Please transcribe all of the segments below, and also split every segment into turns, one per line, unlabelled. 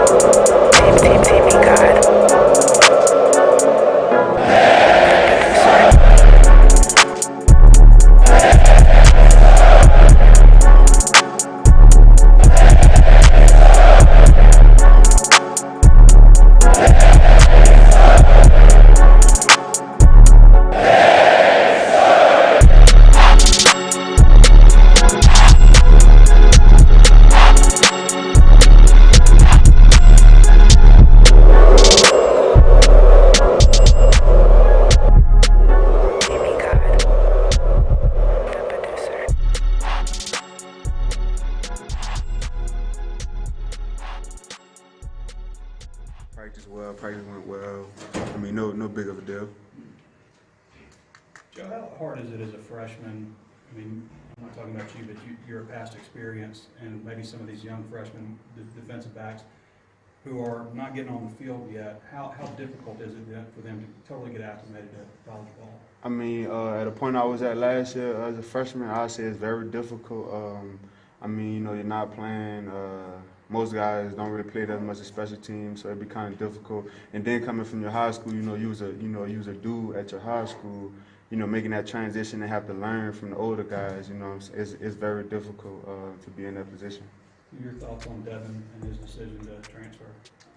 TV God. TV God, the producer.
Practice went well. I mean, no big of a deal.
Joe, how hard is it as a freshman? I mean, I'm not talking about you, but you're a past experience, and maybe some of these young freshmen, the defensive backs, who are not getting on the field yet. How difficult is it then for them to totally get acclimated to college ball?
I mean, at the point I was at last year as a freshman, I'd say it's very difficult. I mean, you're not playing. Most guys don't really play that much of special teams, so it'd be kind of difficult. And then coming from your high school, you was a dude at your high school. Making that transition and have to learn from the older guys. It's very difficult to be in that position.
Your thoughts on Devin and his decision to transfer?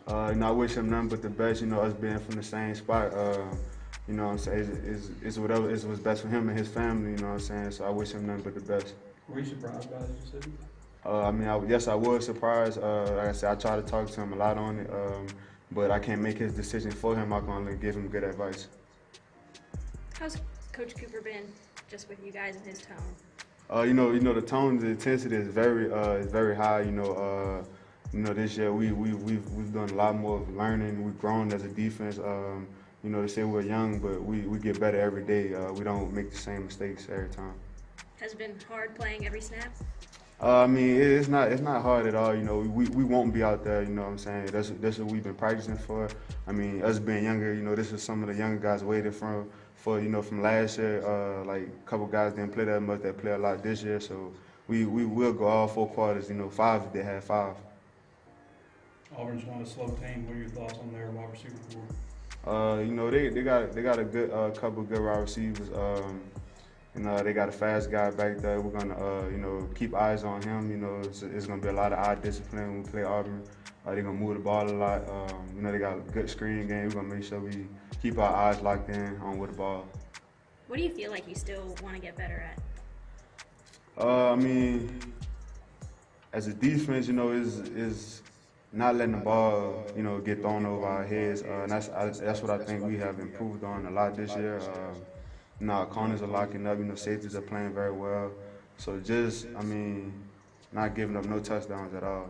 I wish him nothing but the best. Us being from the same spot. What I'm saying? It's whatever is what's best for him and his family, what I'm saying? So I wish him nothing but the best.
Were you surprised by his decision?
Yes, I was surprised. Like I said, I try to talk to him a lot on it, but I can't make his decision for him. I can only give him good advice.
How's Coach Cooper been just with you guys and his tone?
The tone, the intensity is very high. This year we've done a lot more of learning. We've grown as a defense. They say we're young, but we get better every day. We don't make the same mistakes every time.
Has it been hard playing every snap?
It's not hard at all. We won't be out there. What I'm saying? That's what we've been practicing for. I mean, us being younger, this is some of the younger guys waiting from last year. Like a couple guys didn't play that much. They play a lot this year, so we will go all 4 quarters. 5 if they had 5.
Auburn's not a slow team. What are your thoughts on their wide receiver core?
They got a good couple good wide receivers. They got a fast guy back there. We're gonna keep eyes on him. It's gonna be a lot of eye discipline when we play Auburn. They're gonna move the ball a lot. They got a good screen game. We're gonna make sure we keep our eyes locked in on with the ball.
What do you feel like you still want to get better at?
As a defense, is not letting the ball, get thrown over our heads. And that's what I think we have improved on a lot this year. Our corners are locking up. Safeties are playing very well. So not giving up no touchdowns at all.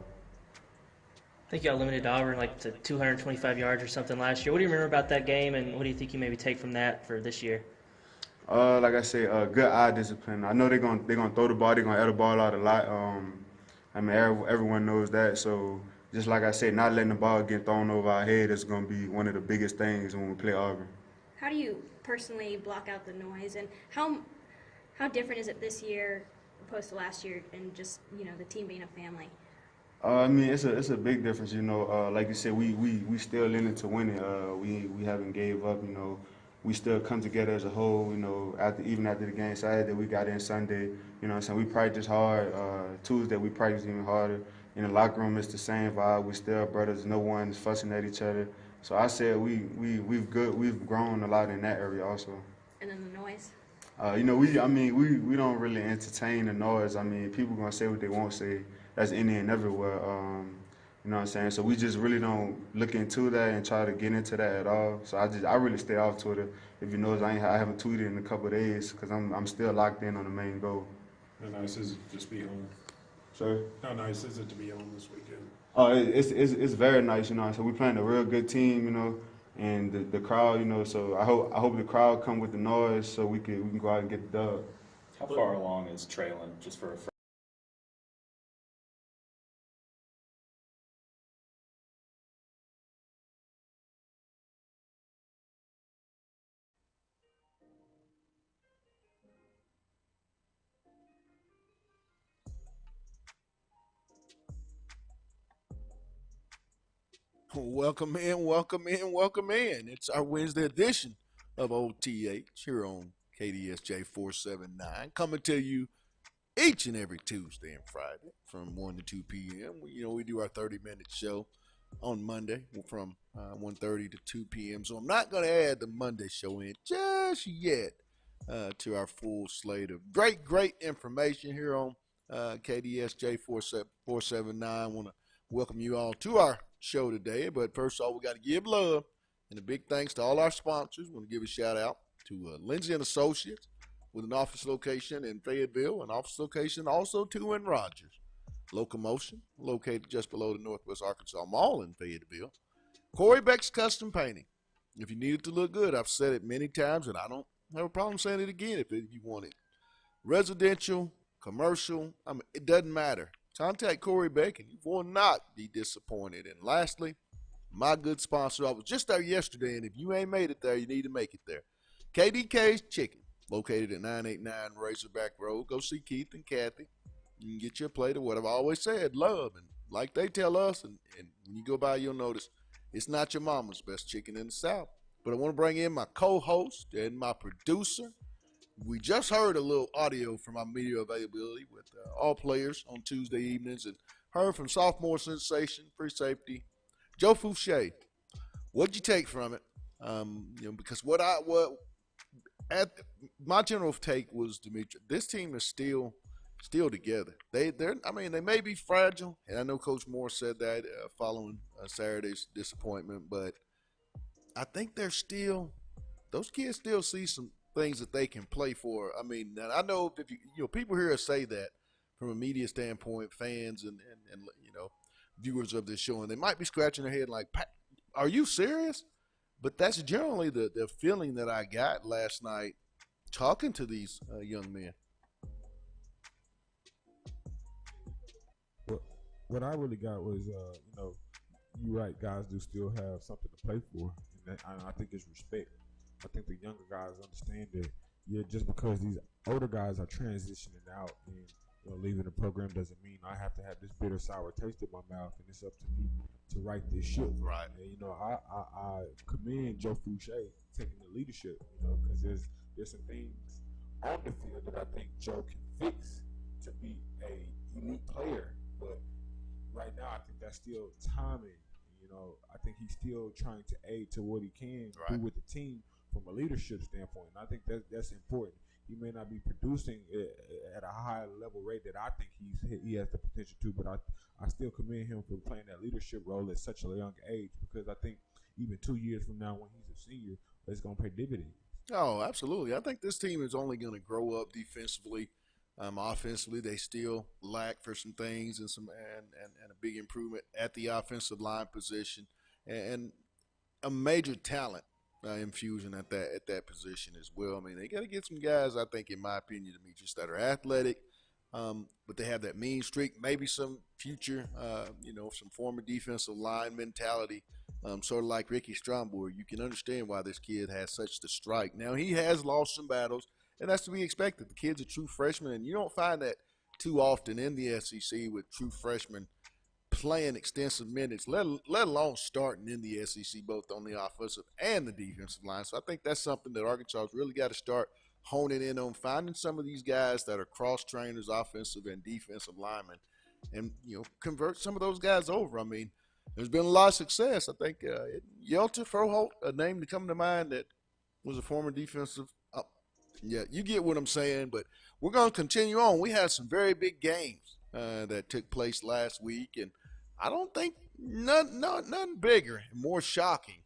I think y'all limited Auburn to 225 yards or something last year. What do you remember about that game, and what do you think you maybe take from that for this year?
Like I say, good eye discipline. I know they're gonna throw the ball. They're gonna air the ball out a lot. Everyone knows that. So just like I said, not letting the ball get thrown over our head is gonna be one of the biggest things when we play Auburn.
How do you personally block out the noise, and how different is it this year opposed to last year, and just the team being a family?
It's a big difference. Like you said, we still in it to win it. We haven't gave up. We still come together as a whole. Even after the game Saturday, we got in Sunday. We practice hard. Tuesday we practice even harder. In the locker room, it's the same vibe. We still brothers. No one's fussing at each other. So I said we've grown a lot in that area also.
And then the noise?
We don't really entertain the noise. People gonna say what they won't say. That's any and everywhere. So we just really don't look into that and try to get into that at all. So I really stay off Twitter. If you notice, I haven't tweeted in a couple of days because I'm still locked in on the main goal.
How nice is it to be home?
Sorry?
How nice is it to be home this weekend?
Oh, it's very nice, So we're playing a real good team, and the crowd, So I hope the crowd come with the noise so we can go out and get the dub.
How far along is Traylon, just for a
Welcome in, welcome in, welcome in. It's our Wednesday edition of OTH here on KDSJ 479, coming to you each and every Tuesday and Friday from 1 to 2 p.m. We do our 30-minute show on Monday from 1:30 to 2 p.m. So I'm not going to add the Monday show in just yet to our full slate of great information here on KDSJ 479. I want to welcome you all to our show today. But first of all, we got to give love and a big thanks to all our sponsors. We want to give a shout out to Lindsay and Associates with an office location in Fayetteville, an office location also too in Rogers. Locomotion, located just below the Northwest Arkansas Mall in Fayetteville. Corey Beck's Custom Painting. If you need it to look good, I've said it many times, and I don't have a problem saying it again if you want it. Residential, commercial, it doesn't matter. Contact Corey Beck, and you will not be disappointed. And lastly, my good sponsor. I was just there yesterday, and if you ain't made it there, you need to make it there. KDK's Chicken, located at 989 Razorback Road. Go see Keith and Kathy. You can get your plate of what I've always said, love. And like they tell us, and when you go by, you'll notice it's not your mama's best chicken in the South. But I want to bring in my co-host and my producer. We just heard a little audio from our media availability with all players on Tuesday evenings and heard from sophomore sensation, free safety, Joe Fouché. What'd you take from it? Because my general take was, Dimitri, this team is still together. They may be fragile, and I know Coach Moore said that following Saturday's disappointment, but I think those kids still see some things that they can play for. I mean, I know if people here say that from a media standpoint, fans and viewers of this show, and they might be scratching their head like, "Are you serious?" But that's generally the feeling that I got last night talking to these young men.
What I really got was, you're right, guys do still have something to play for, and I think it's respect. I think the younger guys understand that, just because these older guys are transitioning out and leaving the program doesn't mean I have to have this bitter, sour taste in my mouth, and it's up to me to right this ship.
Right.
And, I commend Joe Fouché taking the leadership, because there's some things on the field that I think Joe can fix to be a unique player, but right now I think that's still timing. I think he's still trying to aid to what he can do with the team from a leadership standpoint. And I think that's important. He may not be producing at a high level rate that I think he has the potential to, but I still commend him for playing that leadership role at such a young age, because I think even 2 years from now when he's a senior, it's going to pay dividends.
Oh, absolutely. I think this team is only going to grow up defensively. Offensively, they still lack for some things and a big improvement at the offensive line position, and a major talent infusion at that position as well. I mean, they got to get some guys, I think, in my opinion, Demetrius, that are athletic, but they have that mean streak, maybe some future, some former defensive line mentality, sort of like Ricky Stromboy. You can understand why this kid has such the strike. Now, he has lost some battles, and that's to be expected. The kid's a true freshman, and you don't find that too often in the SEC with true freshmen playing extensive minutes, let alone starting in the SEC, both on the offensive and the defensive line. So I think that's something that Arkansas's really got to start honing in on, finding some of these guys that are cross-trainers, offensive and defensive linemen, and, convert some of those guys over. I mean, there's been a lot of success. I think Yelter Froholt, a name to come to mind that was a former defensive. Yeah, you get what I'm saying, but we're going to continue on. We had some very big games that took place last week, and I don't think nothing bigger and more shocking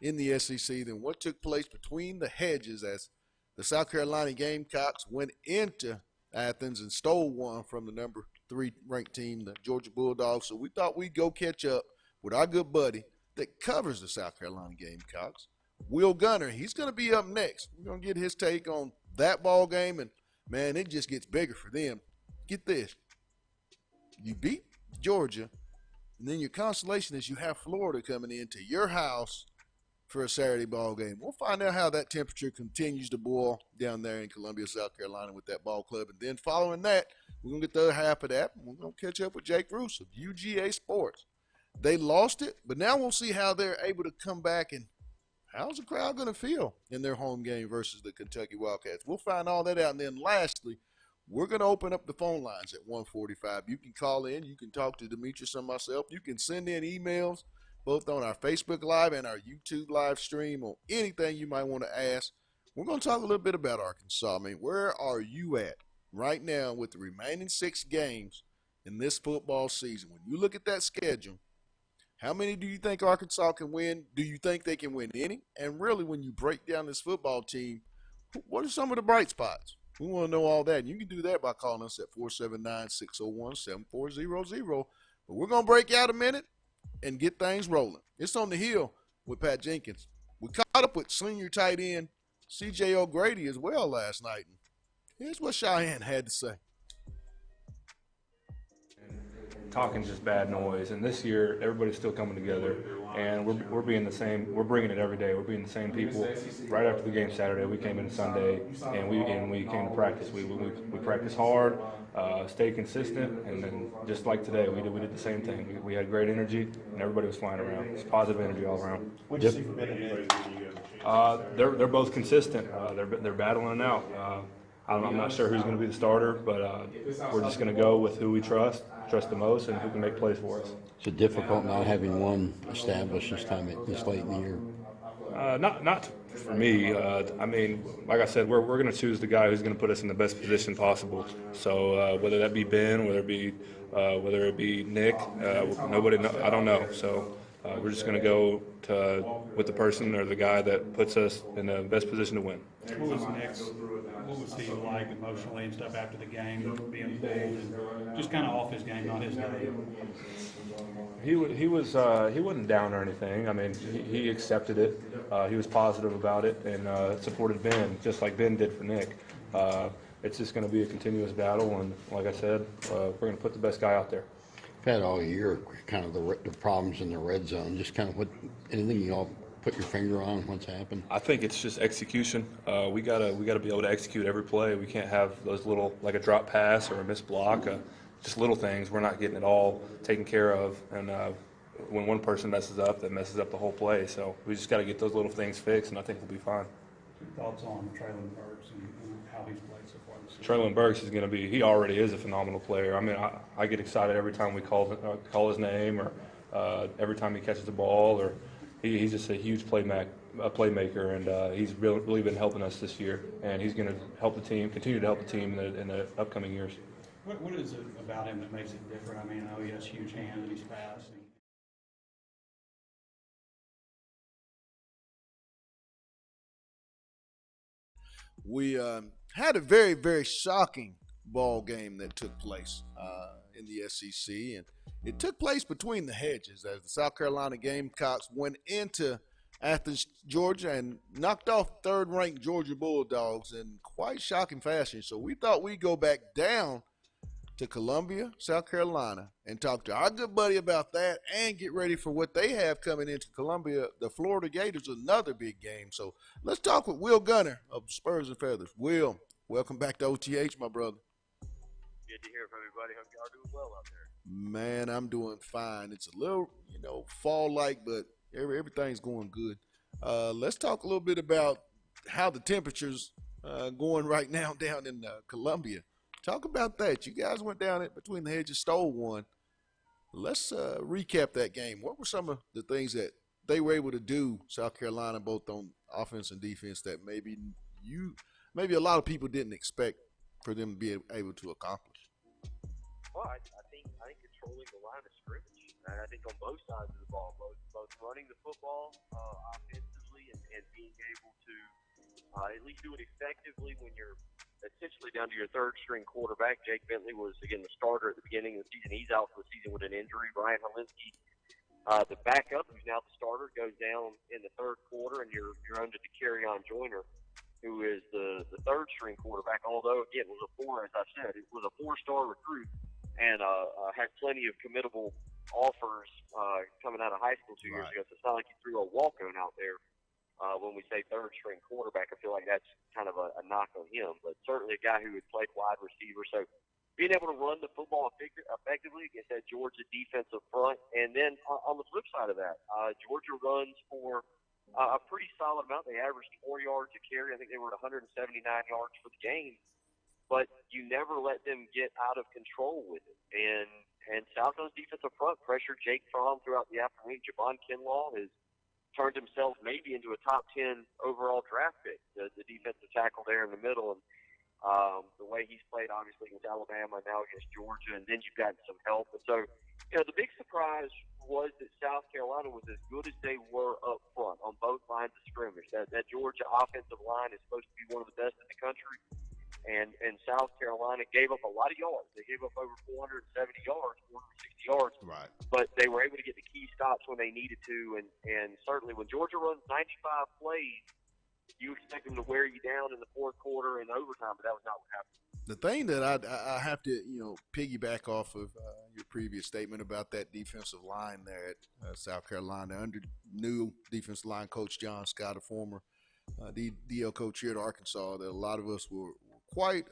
in the SEC than what took place between the hedges as the South Carolina Gamecocks went into Athens and stole one from the number 3 ranked team, the Georgia Bulldogs. So we thought we'd go catch up with our good buddy that covers the South Carolina Gamecocks, Will Gunner. He's going to be up next. We're going to get his take on that ball game, and, man, it just gets bigger for them. Get this. You beat Georgia, and then your consolation is you have Florida coming into your house for a Saturday ball game. We'll find out how that temperature continues to boil down there in Columbia, South Carolina with that ball club. And then following that, we're going to get the other half of that, and we're going to catch up with Jake Roos of UGA Sports. They lost it, but now we'll see how they're able to come back and how's the crowd going to feel in their home game versus the Kentucky Wildcats. We'll find all that out. And then lastly, we're going to open up the phone lines at 1:45. You can call in. You can talk to Demetrius and myself. You can send in emails both on our Facebook Live and our YouTube live stream on anything you might want to ask. We're going to talk a little bit about Arkansas. I mean, where are you at right now with the remaining 6 games in this football season? When you look at that schedule, how many do you think Arkansas can win? Do you think they can win any? And really, when you break down this football team, what are some of the bright spots? We want to know all that. And you can do that by calling us at 479-601-7400. But we're going to break out a minute and get things rolling. It's on the Hill with Pat Jenkins. We caught up with senior tight end C.J. O'Grady as well last night. Here's what Cheyenne had to say.
Talking just bad noise, and this year everybody's still coming together, and we're being the same. We're bringing it every day. We're being the same people. Right after the game Saturday, we came in Sunday, and we came to practice. We practiced hard, stayed consistent, and then just like today, we did the same thing. We had great energy, and everybody was flying around. It's positive energy all around.
What do you see from Ben?
They're both consistent. They're battling it out. I'm not sure who's going to be the starter, but we're just going to go with who we trust the most, and who can make plays for us.
Is it difficult not having one established this late in the year?
Not for me. I mean, like I said, we're going to choose the guy who's going to put us in the best position possible. So whether that be Ben, whether it be Nick, I don't know. So we're just going to go with the person or the guy that puts us in the best position to win.
What was he like emotionally and stuff after the game, being pulled and just kind of off his game, not his game?
He wasn't down or anything. I mean, he accepted it. He was positive about it and supported Ben, just like Ben did for Nick. It's just going to be a continuous battle, and like I said, we're going to put the best guy out there.
We've had all year kind of the problems in the red zone. Just kind of anything you all put your finger on what's happened?
I think it's just execution. We gotta be able to execute every play. We can't have those little, like a drop pass or a missed block, just little things. We're not getting it all taken care of, and when one person messes up, that messes up the whole play. So we just got to get those little things fixed, and I think we'll be fine.
Thoughts on Traylon Burks and how he's played so far this season?
Traylon Burks is going to be – he already is a phenomenal player. I mean, I get excited every time we call his name, or every time he catches the ball, or he's just a huge playmaker, and he's really been helping us this year, and he's going to help the team, continue to help the team in the upcoming years.
What is it about him that makes it different? I mean, I know he has huge hands and he's fast.
We had a very, very shocking ball game that took place in the SEC, and it took place between the hedges as the South Carolina Gamecocks went into Athens, Georgia, and knocked off third-ranked Georgia Bulldogs in quite shocking fashion. So we thought we'd go back down to Columbia, South Carolina, and talk to our good buddy about that and get ready for what they have coming into Columbia, the Florida Gators, another big game. So let's talk with Will Gunner of Spurs and Feathers. Will, welcome back to OTH, my brother.
Good to hear from everybody. Hope y'all doing well out there.
Man, I'm doing fine. It's a little, fall-like, but everything's going good. Let's talk a little bit about how the temperature's going right now down in Columbia. Talk about that. You guys went down it between the hedges, stole one. Let's recap that game. What were some of the things that they were able to do, South Carolina, both on offense and defense, that maybe a lot of people didn't expect for them to be able to accomplish?
Well, I think controlling the line of scrimmage. And I think on both sides of the ball, both running the football offensively and being able to at least do it effectively when you're essentially down to your third-string quarterback. Jake Bentley was, again, the starter at the beginning of the season. He's out for the season with an injury. Ryan Helinski, the backup, who's now the starter, goes down in the third quarter, and you're under to Kerryon Joyner, who is the third-string quarterback, although, again, it was as I said, it was a four-star recruit and had plenty of committable offers coming out of high school 2 years ago. So it's not like he threw a walk-on out there. When we say third-string quarterback, I feel like that's kind of a knock on him. But certainly a guy who had played wide receiver. So being able to run the football effectively against that Georgia defensive front. And then on the flip side of that, Georgia runs for a pretty solid amount. They averaged 4 yards a carry. I think they were at 179 yards for the game. But you never let them get out of control with it. And South Carolina's defensive front pressured Jake Fromm throughout the afternoon. Javon Kinlaw has turned himself maybe into a top 10 overall draft pick, the defensive tackle there in the middle. And the way he's played, obviously, against Alabama, now against Georgia, and then you've got some help. And so, the big surprise was that South Carolina was as good as they were up front on both lines of scrimmage. That Georgia offensive line is supposed to be one of the best in the country. And South Carolina gave up a lot of yards. They gave up over 470 yards, 460 yards.
Right.
But they were able to get the key stops when they needed to. And certainly when Georgia runs 95 plays, you expect them to wear you down in the fourth quarter and overtime, but that was not what happened.
The thing that I have to, piggyback off of your previous statement about that defensive line there at South Carolina, under new defensive line coach John Scott, a former DL coach here at Arkansas, that a lot of us were quite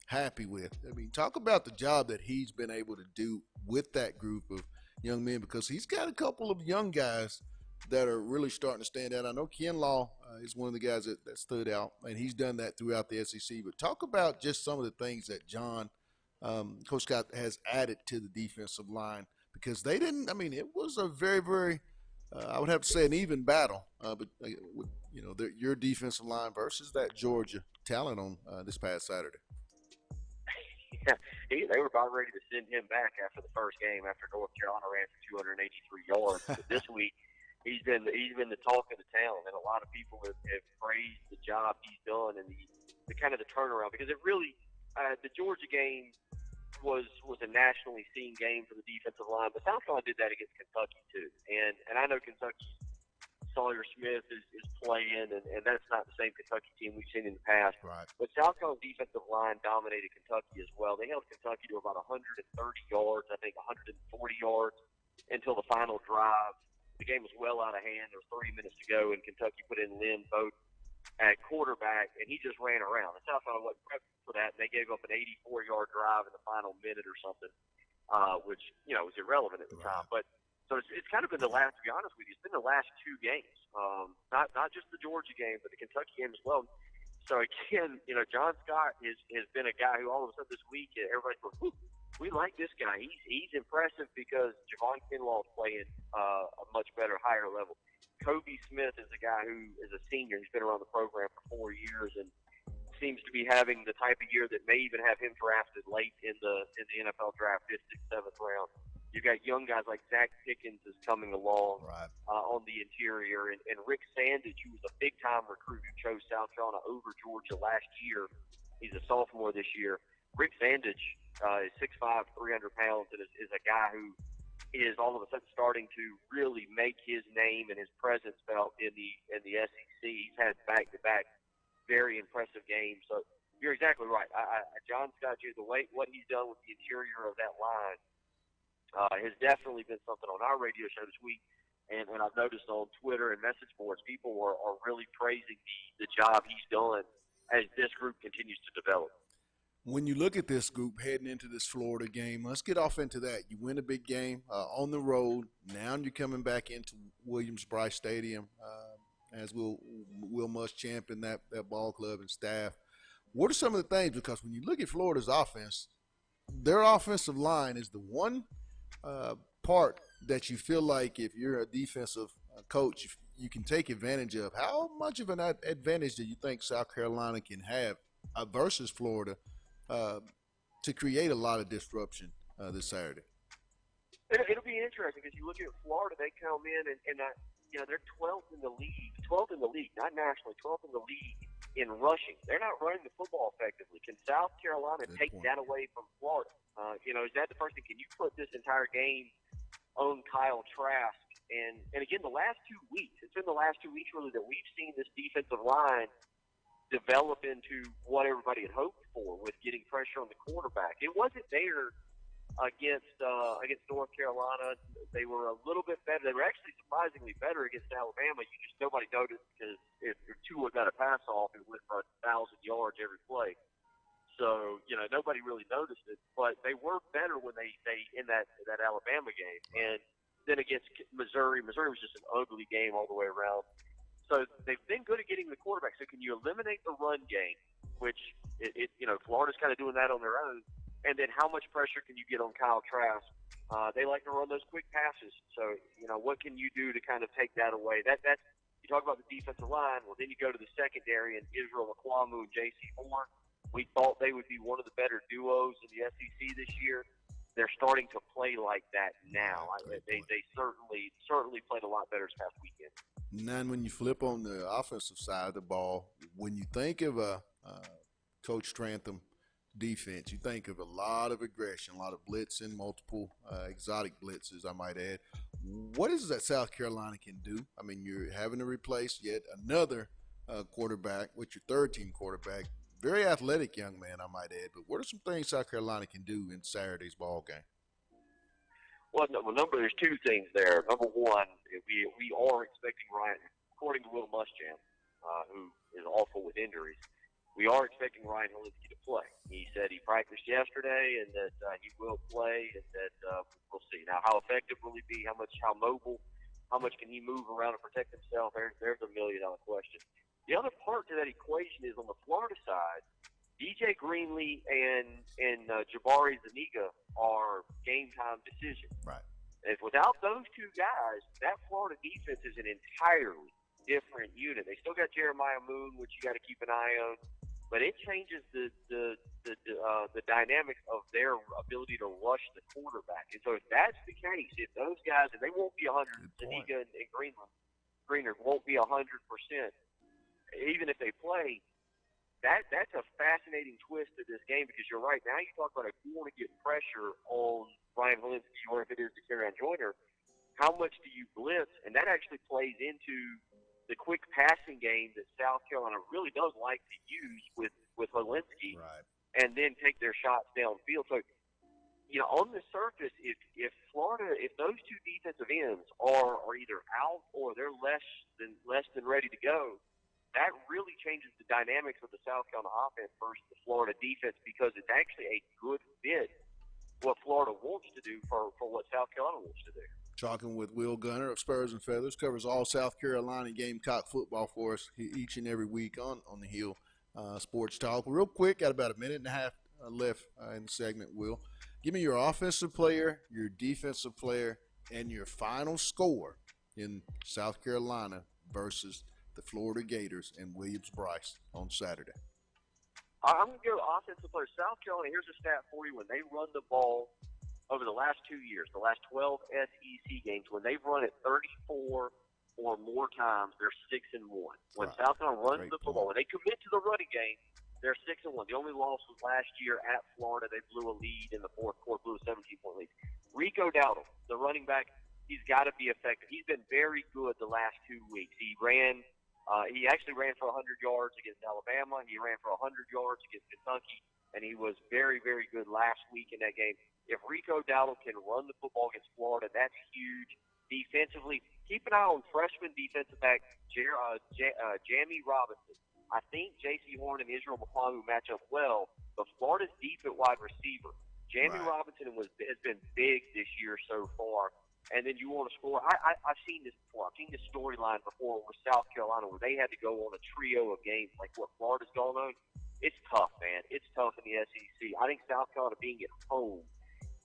happy with. I mean, talk about the job that he's been able to do with that group of young men, because he's got a couple of young guys that are really starting to stand out. I know Kinlaw is one of the guys that stood out, and he's done that throughout the SEC. But talk about just some of the things that Coach Scott has added to the defensive line, because they didn't – I mean, it was a very, very I would have to say an even battle. But with, your defensive line versus that Georgia talent on this past Saturday.
Yeah, they were about ready to send him back after the first game after North Carolina ran for 283 yards. But this week, he's been the talk of the town, and a lot of people have praised the job he's done and the kind of the turnaround, because it really the Georgia game was a nationally seen game for the defensive line, but South Carolina did that against Kentucky too, and I know Kentucky. Sawyer Smith is playing, and that's not the same Kentucky team we've seen in the past.
Right.
But South Carolina's defensive line dominated Kentucky as well. They held Kentucky to about 130 yards, I think 140 yards, until the final drive. The game was well out of hand. There was 3 minutes to go, and Kentucky put in Lynn Vogt at quarterback, and he just ran around. And South Carolina wasn't prepped for that, and they gave up an 84-yard drive in the final minute or something, which, was irrelevant at the time. But so it's kind of been to be honest with you, it's been the last 2 games, not just the Georgia game, but the Kentucky game as well. So again, John Scott has been a guy who all of a sudden this week everybody's going, we like this guy. He's impressive because Javon Kinlaw is playing a much better, higher level. Kobe Smith is a guy who is a senior. He's been around the program for 4 years and seems to be having the type of year that may even have him drafted late in the NFL draft, 5th, 6th, 7th round. You've got young guys like Zach Pickens is coming along on the interior, and Rick Sandage, who was a big-time recruit who chose South Carolina over Georgia last year. He's a sophomore this year. Rick Sandage is 6'5", 300 pounds, and is a guy who is all of a sudden starting to really make his name and his presence felt in the SEC. He's had back-to-back very impressive games. So you're exactly right. John Scott, what he's done with the interior of that line has definitely been something on our radio show this week, and I've noticed on Twitter and message boards, people are really praising the job he's done as this group continues to develop.
When you look at this group heading into this Florida game, let's get off into that. You win a big game on the road. Now you're coming back into Williams-Brice Stadium as Will Muschamp and that ball club and staff. What are some of the things? Because when you look at Florida's offense, their offensive line is the one part that you feel like if you're a defensive coach, you can take advantage of. How much of an advantage do you think South Carolina can have versus Florida to create a lot of disruption this Saturday?
It'll be interesting because you look at Florida, they come in and they're 12th in the league, not nationally, 12th in the league in rushing. They're not running the football effectively. Can South Carolina take that away from Florida? Is that the first thing? Can you put this entire game on Kyle Trask? And again, the last 2 weeks, it's been the last 2 weeks really that we've seen this defensive line develop into what everybody had hoped for with getting pressure on the quarterback. It wasn't there against North Carolina. They were a little bit better. They were actually surprisingly better against Alabama. Nobody noticed because if Tua got a pass off, it went for 1,000 yards every play. So, nobody really noticed it, but they were better when they in that Alabama game. And then against Missouri was just an ugly game all the way around. So they've been good at getting the quarterback. So can you eliminate the run game, which Florida's kind of doing that on their own, and then how much pressure can you get on Kyle Trask? They like to run those quick passes. So, what can you do to kind of take that away? That's you talk about the defensive line. Well, then you go to the secondary and Israel Akwamu and J.C. Horn. We thought they would be one of the better duos in the SEC this year. They're starting to play like that now. They certainly played a lot better this past weekend.
Now, when you flip on the offensive side of the ball, when you think of a Coach Trantham defense, you think of a lot of aggression, a lot of blitzing, multiple exotic blitzes, I might add. What is it that South Carolina can do? I mean, you're having to replace yet another quarterback with your third-team quarterback. Very athletic young man, I might add. But what are some things South Carolina can do in Saturday's ball game?
Well, there's two things there. Number one, we are expecting Ryan, according to Will Muschamp, who is awful with injuries, we are expecting Ryan Helinski to play. He said he practiced yesterday and that he will play, and that we'll see. Now, how effective will he be? How mobile? How much can he move around and protect himself? There's a $1 million question. The other part to that equation is on the Florida side, DJ Greenlee and Jabari Zuniga are game-time decisions.
Right.
And without those two guys, that Florida defense is an entirely different unit. They still got Jeremiah Moon, which you got to keep an eye on, but it changes the dynamics of their ability to rush the quarterback. And so if that's the case, if those guys, and they won't be 100, Zuniga and Greener won't be 100%, even if they play. That's a fascinating twist to this game, because you're right. Now you talk about if you want to get pressure on Ryan Helinski or if it is to Kerryon Joyner, how much do you blitz? And that actually plays into the quick passing game that South Carolina really does like to use with Helinski,
right,
and then take their shots downfield. So, on the surface, if Florida, if those two defensive ends are either out or they're less than ready to go, that really changes the dynamics of the South Carolina offense versus the Florida defense, because it's actually a good fit what Florida wants to do for what South Carolina wants to do.
Talking with Will Gunner of Spurs and Feathers, covers all South Carolina Gamecock football for us each and every week on the Hill Sports Talk. Real quick, got about a minute and a half left in the segment, Will. Give me your offensive player, your defensive player, and your final score in South Carolina versus the Florida Gators and Williams-Brice on Saturday.
I'm going to go offensive player. South Carolina, here's a stat for you. When they run the ball over the last 2 years, the last 12 SEC games, when they've run it 34 or more times, they're 6-1. When
Right.
South Carolina runs
Great
the football, when they commit to the running game, they're 6-1. The only loss was last year at Florida. They blew a lead in the fourth quarter, blew a 17-point lead. Rico Dowdle, the running back, he's got to be effective. He's been very good the last 2 weeks. He actually ran for 100 yards against Alabama. He ran for 100 yards against Kentucky, and he was very, very good last week in that game. If Rico Dowdle can run the football against Florida, that's huge. Defensively, keep an eye on freshman defensive back Jamie Robinson. I think J.C. Horn and Israel McClamu match up well, but Florida's deep at wide receiver. Jamie Robinson has been big this year so far. And then you want to score. I've seen this before. I've seen this storyline before with South Carolina where they had to go on a trio of games like what Florida's going on. It's tough, man. It's tough in the SEC. I think South Carolina being at home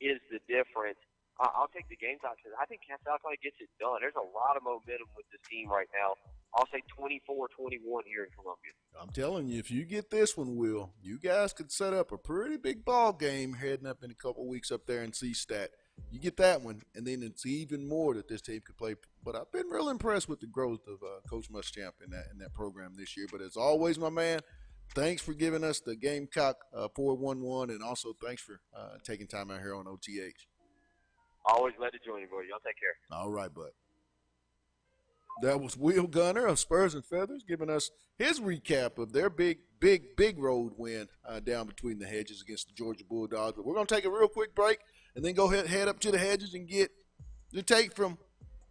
is the difference. I'll take the Gamecocks. I think South Carolina gets it done. There's a lot of momentum with this team right now. I'll say 24-21 here in Columbia. I'm
telling you, if you get this one, Will, you guys could set up a pretty big ball game heading up in a couple weeks up there in C-Stat. You get that one, and then it's even more that this team could play. But I've been real impressed with the growth of Coach Muschamp in that program this year. But as always, my man, thanks for giving us the Gamecock 411, and also thanks for taking time out here on OTH.
Always glad to join you, boy. Y'all take care.
All right, bud. That was Will Gunner of Spurs and Feathers giving us his recap of their big road win down between the hedges against the Georgia Bulldogs. But we're going to take a real quick break and then go head up to the hedges and get the take from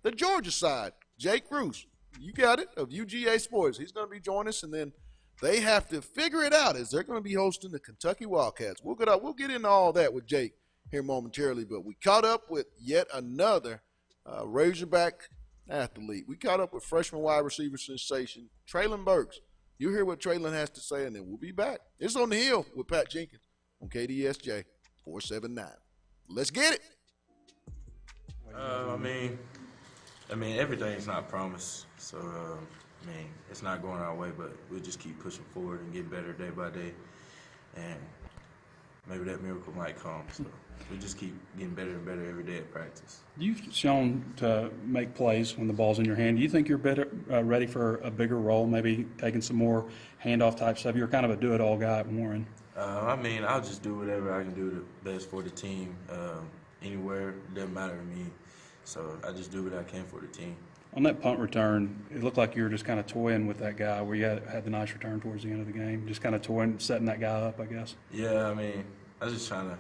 the Georgia side. Jake Roos, you got it, of UGA Sports. He's going to be joining us, and then they have to figure it out as they're going to be hosting the Kentucky Wildcats. We'll get into all that with Jake here momentarily, but we caught up with yet another Razorback athlete. We caught up with freshman wide receiver sensation Traylon Burks. You'll hear what Traylon has to say, and then we'll be back. It's On the Hill with Pat Jenkins on KDSJ 479. Let's get it.
I mean, everything's not promised. So, it's not going our way, but we'll just keep pushing forward and get better day by day. And maybe that miracle might come. So we just keep getting better and better every day at practice.
You've shown to make plays when the ball's in your hand. Do you think you're better, ready for a bigger role, maybe taking some more handoff type stuff? You're kind of a do-it-all guy at Warren.
I'll just do whatever I can do the best for the team. Anywhere, it doesn't matter to me. So I just do what I can for the team.
On that punt return, it looked like you were just kind of toying with that guy where you had the nice return towards the end of the game. Just kind of toying, setting that guy up, I guess.
Yeah, I was just trying to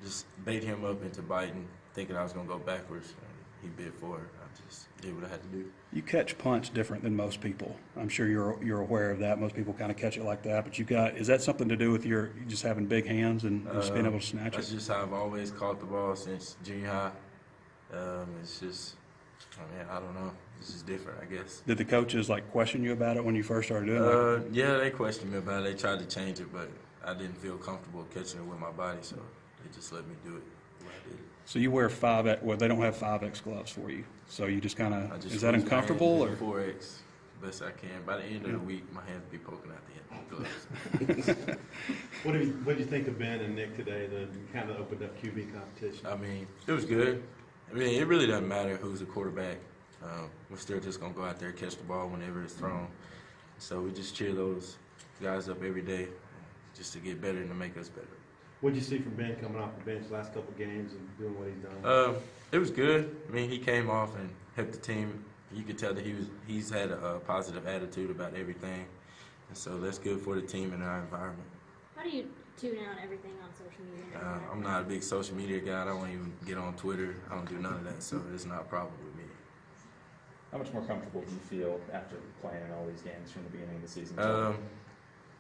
just bait him up into biting, thinking I was going to go backwards. He bit forward. I just did what I had to do.
You catch punts different than most people. I'm sure you're aware of that. Most people kind of catch it like that. But is that something to do with your just having big hands and just being able to snatch
That's
it?
just how I've always caught the ball since junior high. It's just, I don't know. It's just different, I guess.
Did the coaches question you about it when you first started doing it?
Yeah, they questioned me about it. They tried to change it, but I didn't feel comfortable catching it with my body, so they just let me do it the way I did it.
So you wear 5X. Well, they don't have 5X gloves for you. So you just kind of. Is that uncomfortable or
4X? Best I can. By the end of the week, my hands be poking out the end of the gloves.
What did you think of Ben and Nick today? That kind of opened up QB competition.
It was good. It really doesn't matter who's the quarterback. We're still just gonna go out there, catch the ball whenever it's thrown. So we just cheer those guys up every day, just to get better and to make us better.
What did you see from Ben coming off the bench last couple games and doing what he's done?
It was good. He came off and helped the team. You could tell that he's had a positive attitude about everything, and so that's good for the team and our environment.
How do you tune out everything on social media?
I'm not a big social media guy. I don't even get on Twitter. I don't do none of that, so it's not a problem with me.
How much more comfortable do you feel after playing in all these games from the beginning of the season?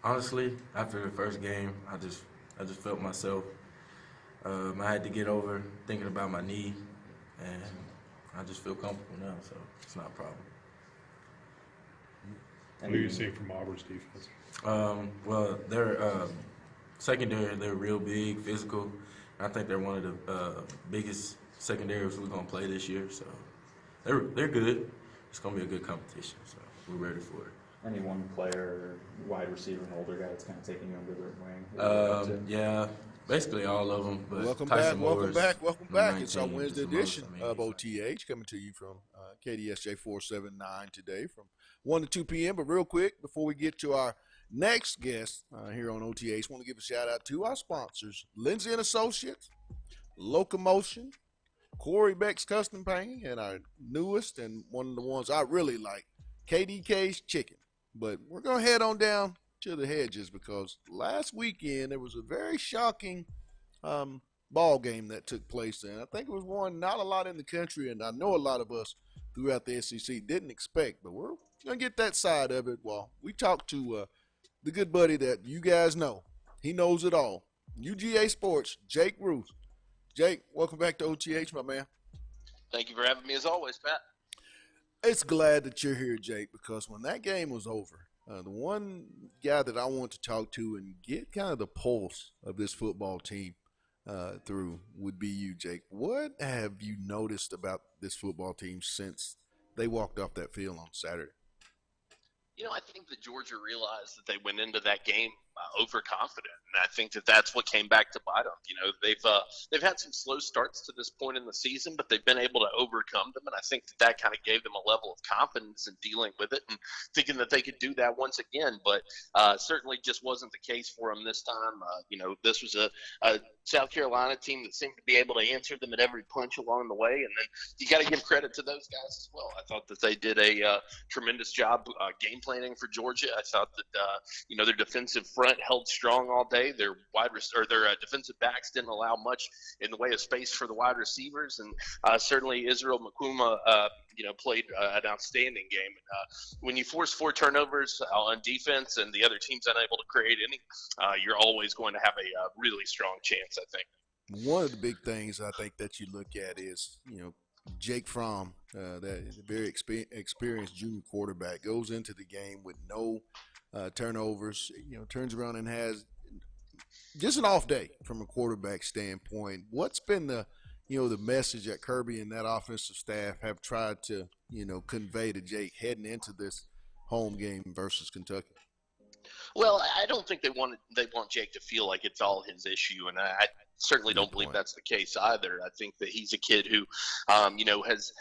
Honestly, after the first game, I just felt myself. I had to get over thinking about my knee, and I just feel comfortable now, so it's not a problem.
What are you seeing from Auburn's defense?
Well, they're secondary. They're real big, physical. I think they're one of the biggest secondaries we're gonna play this year. So they're good. It's gonna be a good competition. So we're ready for it.
Any one player, wide receiver, and older guy that's kind of taking you under the wing?
Yeah, basically all of them. But
Welcome
Tyson
back.
Moore's
Welcome back.
19
It's our Wednesday
is the most
edition
amazing.
of OTH coming to you from KDSJ 479 today from 1 to 2 p.m. But real quick, before we get to our next guest here on OTH, I want to give a shout out to our sponsors, Lindsay & Associates, Locomotion, Corey Beck's Custom Painting, and our newest and one of the ones I really like, KDK's Chicken. But we're going to head on down to the hedges because last weekend there was a very shocking ball game that took place, and I think it was one not a lot in the country, and I know a lot of us throughout the SEC didn't expect, but we're going to get that side of it while we talk to the good buddy that you guys know. He knows it all. UGA Sports, Jake Ruth. Jake, welcome back to OTH, my man.
Thank you for having me as always, Pat.
It's glad that you're here, Jake, because when that game was over, the one guy that I want to talk to and get kind of the pulse of this football team through would be you, Jake. What have you noticed about this football team since they walked off that field on Saturday?
I think that Georgia realized that they went into that game overconfident, and I think that that's what came back to bite them. They've had some slow starts to this point in the season, but they've been able to overcome them, and I think that kind of gave them a level of confidence in dealing with it and thinking that they could do that once again. But certainly just wasn't the case for them this time. This was a South Carolina team that seemed to be able to answer them at every punch along the way, and then you got to give credit to those guys as well. I thought that they did a tremendous job game planning for Georgia. I thought that their defensive front held strong all day. Their defensive backs didn't allow much in the way of space for the wide receivers, and certainly Israel Makuma played an outstanding game. When you force 4 turnovers on defense and the other team's unable to create any, you're always going to have a really strong chance, I think.
One of the big things I think that you look at is, Jake Fromm, that very experienced junior quarterback, goes into the game with no turnovers, turns around and has just an off day from a quarterback standpoint. What's been the message that Kirby and that offensive staff have tried to, convey to Jake heading into this home game versus Kentucky?
Well, I don't think they want Jake to feel like it's all his issue, and I certainly don't believe that's the case either. I think that he's a kid who, has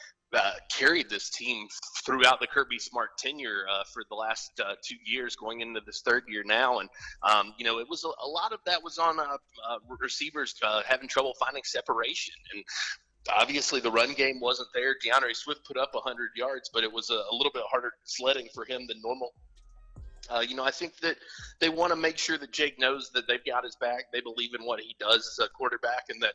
carried this team throughout the Kirby Smart tenure for the last 2 years, going into this 3rd year now, and it was a lot of that was on receivers having trouble finding separation, and obviously the run game wasn't there. DeAndre Swift put up 100 yards, but it was a little bit harder sledding for him than normal. I think that they want to make sure that Jake knows that they've got his back. They believe in what he does as a quarterback, and that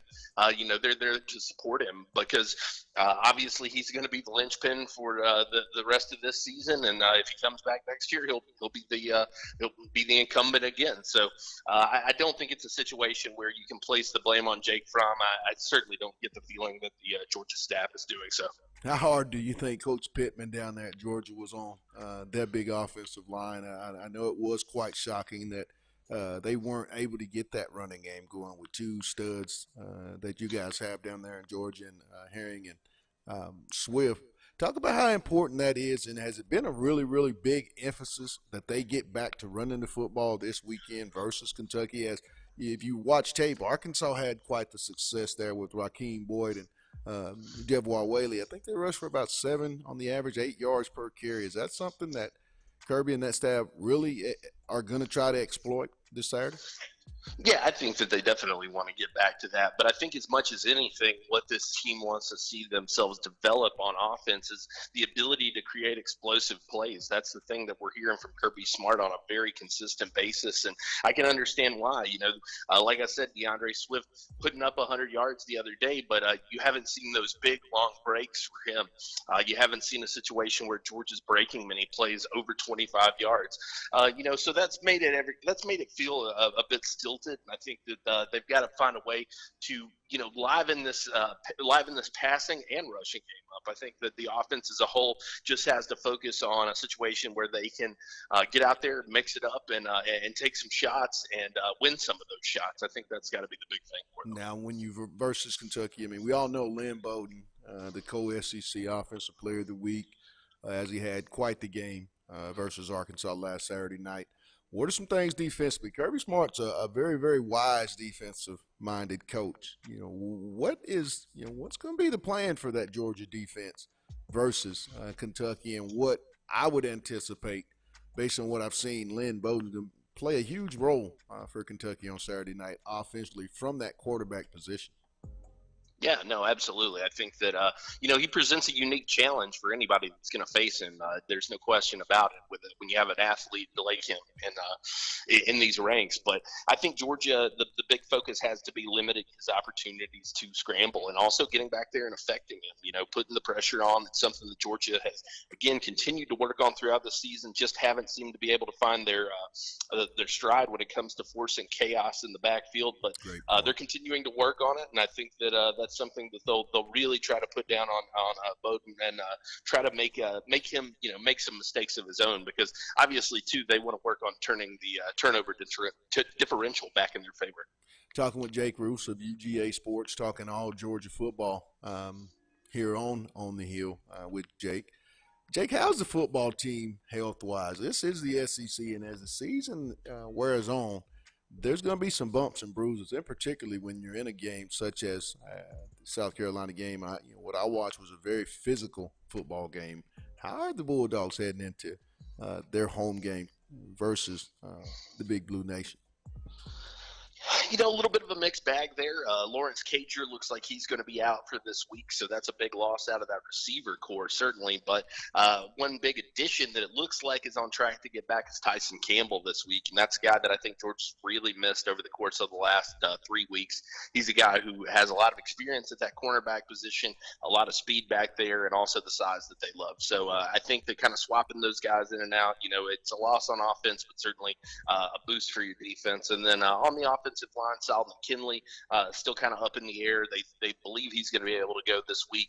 they're there to support him because obviously he's going to be the linchpin for the rest of this season. And if he comes back next year, he'll be the incumbent again. So I don't think it's a situation where you can place the blame on Jake Fromm. I certainly don't get the feeling that the Georgia staff is doing so.
How hard do you think Coach Pittman down there at Georgia was on that big offensive line? I know it was quite shocking that they weren't able to get that running game going with 2 studs that you guys have down there in Georgia, and Herring and Swift. Talk about how important that is, and has it been a really, really big emphasis that they get back to running the football this weekend versus Kentucky? As if you watch tape, Arkansas had quite the success there with Raheem Boyd and Devoir Whaley. I think they rushed for about 7 on the average, 8 yards per carry. Is that something that Kirby and that staff really are going to try to exploit this Saturday?
Yeah, I think that they definitely want to get back to that. But I think as much as anything, what this team wants to see themselves develop on offense is the ability to create explosive plays. That's the thing that we're hearing from Kirby Smart on a very consistent basis. And I can understand why. Like I said, DeAndre Swift putting up 100 yards the other day, but you haven't seen those big, long breaks for him. You haven't seen a situation where Georgia's breaking many plays over 25 yards. So that's made it feel a bit stilted. I think that they've got to find a way to liven this passing and rushing game up. I think that the offense as a whole just has to focus on a situation where they can get out there, mix it up, and take some shots and win some of those shots. I think that's got to be the big thing for them.
Now, when you versus Kentucky, we all know Lynn Bowden, the co-SEC Offensive Player of the Week, as he had quite the game versus Arkansas last Saturday night. What are some things defensively? Kirby Smart's a very, very wise defensive-minded coach. What's going to be the plan for that Georgia defense versus Kentucky, and what I would anticipate, based on what I've seen, Lynn Bowden to play a huge role for Kentucky on Saturday night offensively from that quarterback position?
Yeah, no, absolutely. I think that, he presents a unique challenge for anybody that's going to face him. There's no question about it when you have an athlete like him in these ranks. But I think Georgia, the big focus has to be limiting his opportunities to scramble and also getting back there and affecting him, putting the pressure on. It's something that Georgia has, again, continued to work on throughout the season, just haven't seemed to be able to find their stride when it comes to forcing chaos in the backfield. But they're continuing to work on it, and I think that that's something that they'll really try to put down on Bowden and try to make him make some mistakes of his own, because obviously too they want to work on turning the turnover differential back in their favor.
Talking with Jake Roos of UGA Sports, talking all Georgia football here on the Hill with Jake. Jake, how's the football team health-wise? This is the SEC, and as the season wears on, there's going to be some bumps and bruises, and particularly when you're in a game such as the South Carolina game. What I watched was a very physical football game. How are the Bulldogs heading into their home game versus the Big Blue Nation?
A little bit of a mixed bag there. Lawrence Cager looks like he's going to be out for this week, so that's a big loss out of that receiver core, certainly. But one big addition that it looks like is on track to get back is Tyson Campbell this week, and that's a guy that I think George really missed over the course of the last 3 weeks. He's a guy who has a lot of experience at that cornerback position, a lot of speed back there, and also the size that they love. So I think that kind of swapping those guys in and out, it's a loss on offense, but certainly a boost for your defense. And then on the offensive line, Solomon Kinley still kind of up in the air. They believe he's going to be able to go this week.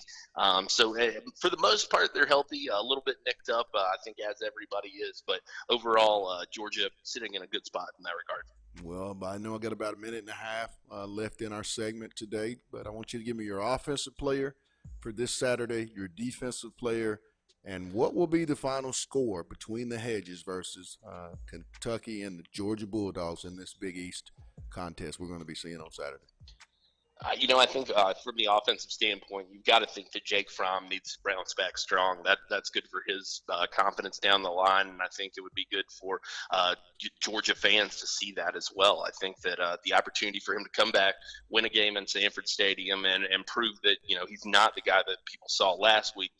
So for the most part, they're healthy. A little bit nicked up, I think, as everybody is. But overall, Georgia sitting in a good spot in that regard.
Well, I know I got about a minute and a half left in our segment today, but I want you to give me your offensive player for this Saturday, your defensive player, and what will be the final score between the Hedges versus Kentucky and the Georgia Bulldogs in this Big East contest we're going to be seeing on Saturday?
I think from the offensive standpoint, you've got to think that Jake Fromm needs to bounce back strong. That's good for his confidence down the line, and I think it would be good for Georgia fans to see that as well. I think that the opportunity for him to come back, win a game in Sanford Stadium, and prove that he's not the guy that people saw last week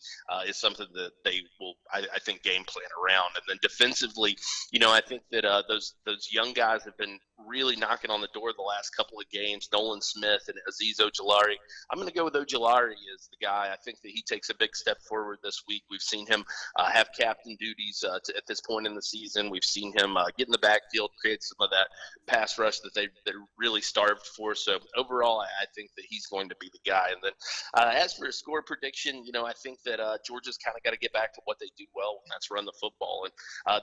is something that they will, I think, game plan around. And then defensively, I think that those young guys have been really knocking on the door the last couple of games. Nolan Smith and Aziz Ojulari. I'm going to go with Ojulari as the guy. I think that he takes a big step forward this week. We've seen him have captain duties at this point in the season. We've seen him get in the backfield, create some of that pass rush that they're really starved for. So overall, I think that he's going to be the guy. And then as for a score prediction, I think that Georgia's kind of got to get back to what they do well, and that's run the football. And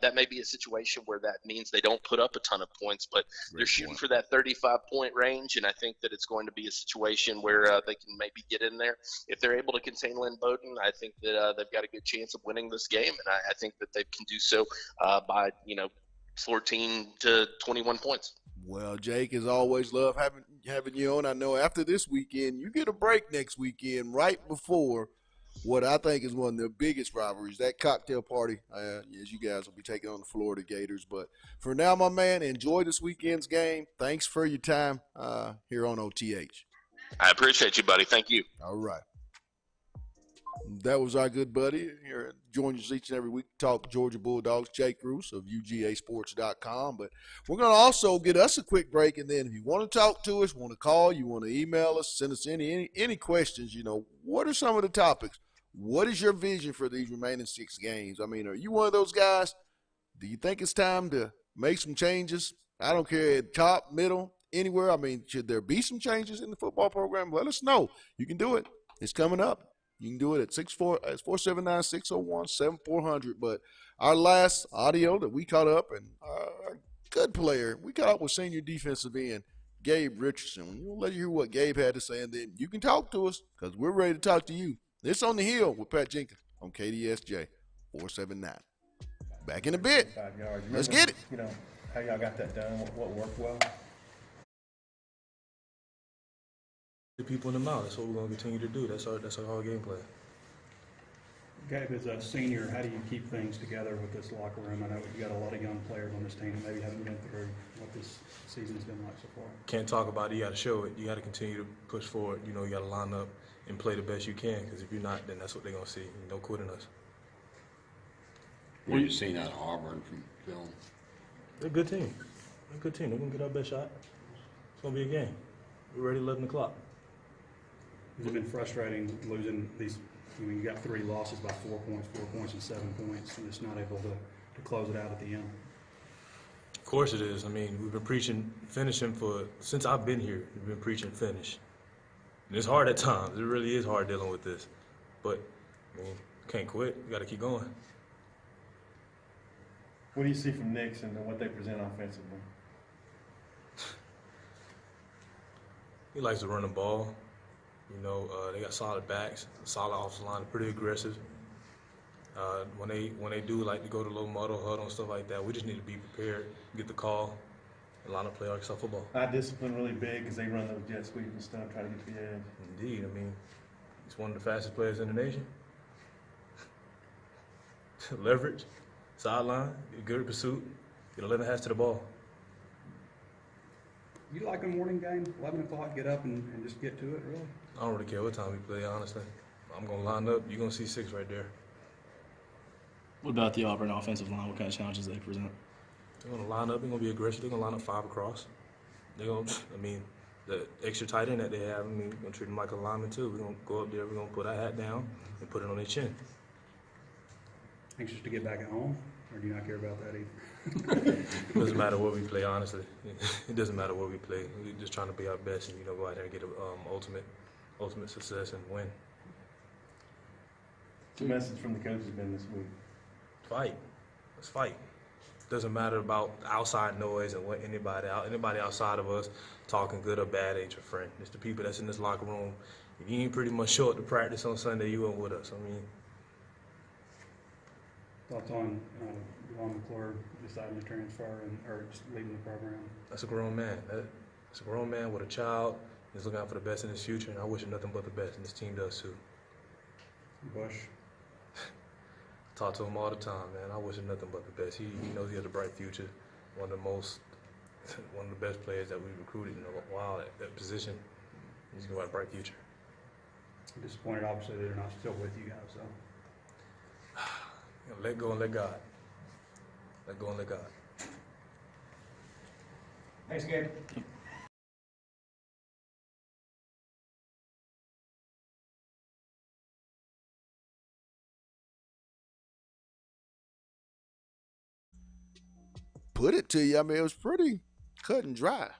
that may be a situation where that means they don't put up a ton of points, but they're shooting for that 35-point range, and I think that it's going to be a situation where they can maybe get in there. If they're able to contain Lynn Bowden, I think that they've got a good chance of winning this game, and I think that they can do so by 14 to 21 points.
Well, Jake, as always, love having you on. I know after this weekend, you get a break next weekend right before what I think is one of the biggest rivalries, that cocktail party, as you guys will be taking on the Florida Gators. But for now, my man, enjoy this weekend's game. Thanks for your time here on OTH.
I appreciate you, buddy. Thank you.
All right. That was our good buddy here. Join us each and every week to talk Georgia Bulldogs, Jake Roos of UGAsports.com. But we're going to also get us a quick break, and then if you want to talk to us, want to call, you want to email us, send us any questions, what are some of the topics? What is your vision for these remaining 6 games? I mean, are you one of those guys? Do you think it's time to make some changes? I don't care at top, middle, anywhere. I mean, should there be some changes in the football program? Let us know. You can do it. It's coming up. You can do it at 479-601-7400. But our last audio that we caught up, and a good player, we caught up with senior defensive end Gabe Richardson. We'll let you hear what Gabe had to say, and then you can talk to us because we're ready to talk to you. It's On the Hill with Pat Jenkins on KDSJ 479. Back in a bit. Let's get it.
How y'all got that done? What worked well? The people in the mouth. That's what we're going to continue to do. That's our whole game plan.
Gabe, as a senior, how do you keep things together with this locker room? I know you got a lot of young players on this team that maybe haven't been through what this season's been like so far.
Can't talk about it. You got to show it. You got to continue to push forward. You got to line up and play the best you can, because if you're not, then that's what they're going to see. No quitting us.
What are you seeing out of Auburn from film?
They're a good team. They're going to get our best shot. It's going to be a game. We're ready 11 o'clock.
Has it been frustrating losing these? You got 3 losses by 4 points, and 7 points, and just not able to close it out at the end.
Of course it is. I mean, we've been preaching finishing since I've been here. We've been preaching finish. And it's hard at times. It really is hard dealing with this. But, can't quit. We got to keep going.
What do you see from Nixon and what they present offensively?
He likes to run the ball. They got solid backs, solid offensive line, pretty aggressive. When they do like to go to low muddle, huddle, and stuff like that, we just need to be prepared, get the call, and line up play Arkansas football.
Our discipline really big because they run those jet sweeps and stuff, try to get to the edge.
Indeed. He's one of the fastest players in the nation. Leverage, sideline, good pursuit, get 11 hands to the ball.
You like a morning game, 11 o'clock, get up and just get to it, really?
I don't really care what time we play, honestly. I'm going to line up. You're going to see 6 right there.
What about the Auburn offensive line? What kind of challenges they present?
They're going to line up. They're going to be aggressive. They're going to line up 5 across. They're going to, the extra tight end that they have, we're going to treat them like a lineman, too. We're going to go up there. We're going to put our hat down and put it on their chin.
Anxious to get back at home, or do you not care about that either?
It doesn't matter what we play, honestly. It doesn't matter what we play. We're just trying to be our best and, go out there and get ultimate success and win.
The message from the coaches been this week?
Fight. Let's fight. Doesn't matter about outside noise and what anybody outside of us talking good or bad ain't your friend. It's the people that's in this locker room. If you ain't pretty much show up to practice on Sunday, you ain't with us.
Thoughts on Ron McClure deciding to transfer or just leaving the program?
That's a grown man. That's a grown man with a child. He's looking out for the best in his future, and I wish him nothing but the best, and this team does too.
Bush.
Talk to him all the time, man. I wish him nothing but the best. He knows he has a bright future. One of the best players that we've recruited in a while at that position. He's going to have a bright future.
I'm disappointed, obviously, they're not still with you guys, so.
Let go and let God. Let go and let God.
Thanks, Gabe.
Put it to you, it was pretty cut and dry.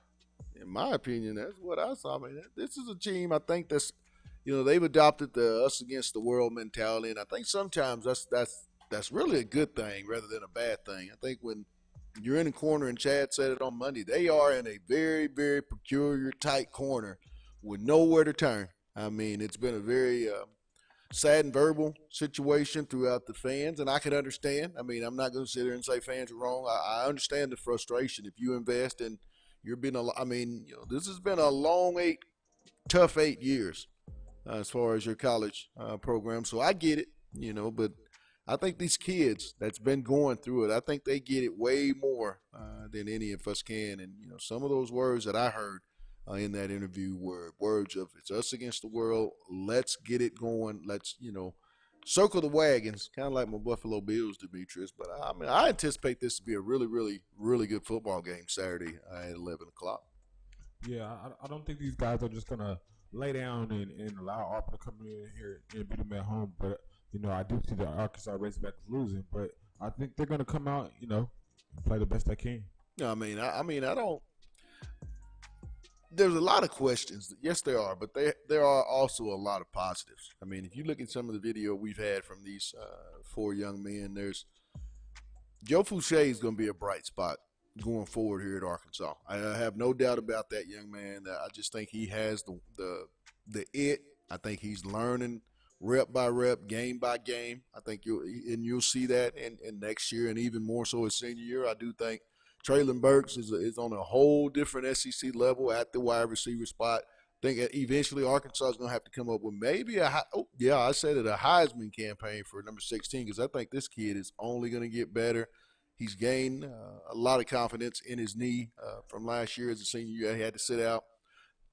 In my opinion, that's what I saw. This is a team, I think that's, they've adopted the us against the world mentality, and I think sometimes that's really a good thing rather than a bad thing. I think when you're in a corner, and Chad said it on Monday, they are in a very, very peculiar, tight corner with nowhere to turn. It's been a very sad and verbal situation throughout the fans, and I can understand. I'm not going to sit there and say fans are wrong. I understand the frustration. If you invest and you're being, this has been a long tough 8 years as far as your college program. So I get it, but I think these kids that's been going through it, I think they get it way more than any of us can. And, some of those words that I heard in that interview were words of it's us against the world. Let's get it going. Let's, circle the wagons, kind of like my Buffalo Bills, Demetrius. But, I anticipate this to be a really, really, really good football game Saturday at 11 o'clock.
Yeah, I don't think these guys are just going to lay down and allow Auburn to come in here and beat them at home. But, I do see the Arkansas Razorbacks losing. But I think they're going to come out, and play the best they can.
I don't. There's a lot of questions. Yes, there are, but there are also a lot of positives. If you look at some of the video we've had from these 4 young men, there's Joe Fouché is going to be a bright spot going forward here at Arkansas. I have no doubt about that young man. I just think he has the it. I think he's learning rep by rep, game by game. I think you'll see that in next year and even more so his senior year. I do think Traylon Burks is on a whole different SEC level at the wide receiver spot. I think eventually Arkansas is going to have to come up with maybe a Heisman campaign for number 16 because I think this kid is only going to get better. He's gained a lot of confidence in his knee from last year as a senior year. He had to sit out.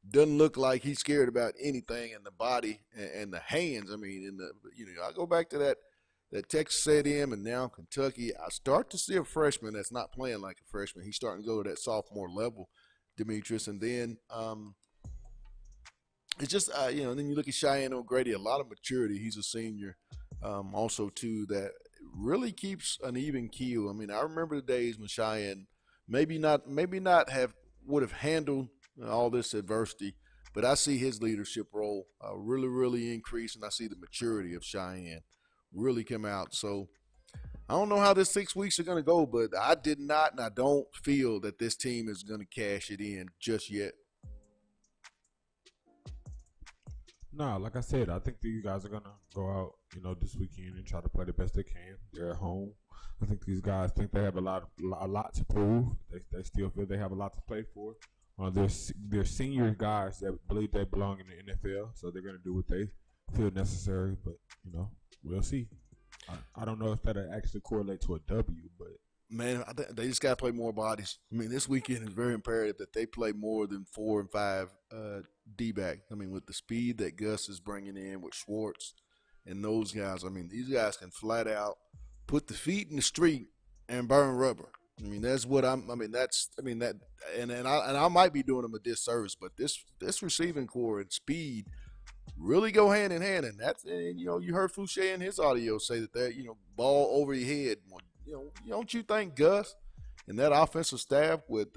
Doesn't look like he's scared about anything in the body and the hands. I go back to that Texas A&M and now Kentucky. I start to see a freshman that's not playing like a freshman. He's starting to go to that sophomore level, Demetrius. And then it's just, then you look at Cheyenne O'Grady, a lot of maturity. He's a senior also, too, that really keeps an even keel. I remember the days when Cheyenne maybe not would have handled all this adversity, but I see his leadership role really, really increase, and I see the maturity of Cheyenne really come out. So I don't know how this 6 weeks are going to go, but I did not and I don't feel that this team is going to cash it in just yet.
No, like I said, I think these guys are going to go out, this weekend and try to play the best they can. They're at home. I think these guys think they have a lot to prove. They still feel they have a lot to play for. They're senior guys that believe they belong in the NFL, so they're going to do what they feel necessary. But, we'll see. I don't know if that'll actually correlate to a W, but
Man, I think they just got to play more bodies. I mean, this weekend is very imperative that they play more than 4 and 5 D-back. I mean, with the speed that Gus is bringing in with Schwartz and those guys, I mean, these guys can flat out put the feet in the street and burn rubber. I mean, that's what I'm. I mean, that's. I mean that, and I might be doing them a disservice, but this receiving core and speed really go hand in hand, and that's. And you heard Fouché in his audio say that ball over your head. Don't you think Gus and that offensive staff with